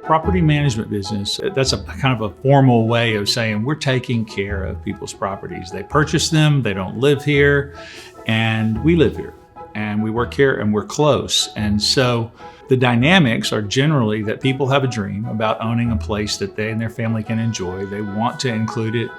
Property management business, that's a kind of a formal way of saying we're taking care of people's properties. They purchase them, they don't live here, and we live here, and we work here, and we're close. And so the dynamics are generally that people have a dream about owning a place that they and their family can enjoy. They want to include it,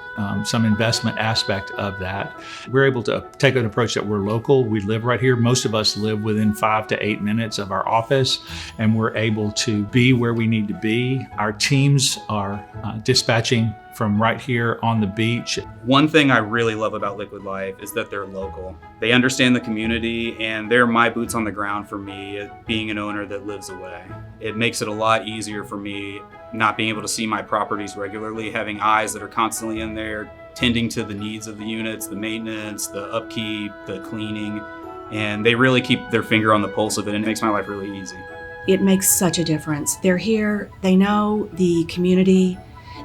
some investment aspect of that. We're able to take an approach that we're local. We live right here. Most of us live within 5 to 8 minutes of our office, and we're able to be where we need to be. Our teams are dispatching from right here on the beach. One thing I really love about Liquid Life is that they're local. They understand the community, and they're my boots on the ground for me, being an owner that lives away. It makes it a lot easier for me not being able to see my properties regularly, having eyes that are constantly in there, tending to the needs of the units, the maintenance, the upkeep, the cleaning, and they really keep their finger on the pulse of it, and it makes my life really easy. It makes such a difference. They're here, they know the community,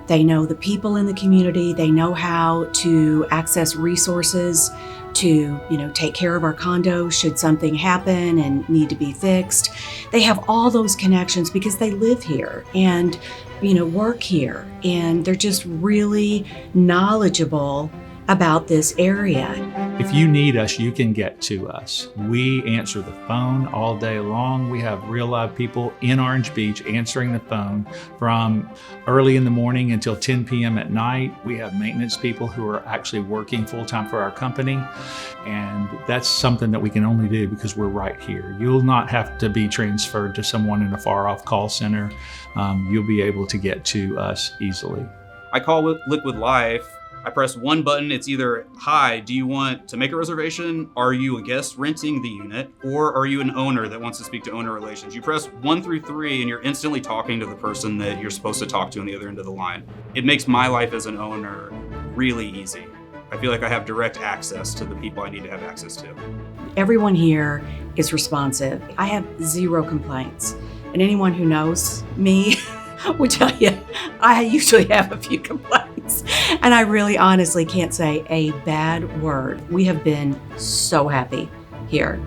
they know the people in the community, they know how to access resources to, take care of our condo should something happen and need to be fixed. They have all those connections because they live here and, work here, and they're just really knowledgeable about this area. If you need us, you can get to us. We answer the phone all day long. We have real live people in Orange Beach answering the phone from early in the morning until 10 p.m. at night. We have maintenance people who are actually working full-time for our company. And that's something that we can only do because we're right here. You'll not have to be transferred to someone in a far-off call center. You'll be able to get to us easily. I call Liquid Life. I press one button. It's either, hi, do you want to make a reservation? Are you a guest renting the unit? Or are you an owner that wants to speak to owner relations? You press 1 through 3 and you're instantly talking to the person that you're supposed to talk to on the other end of the line. It makes my life as an owner really easy. I feel like I have direct access to the people I need to have access to. Everyone here is responsive. I have 0 complaints. And anyone who knows me will tell you I usually have a few complaints. And I really honestly can't say a bad word. We have been so happy here.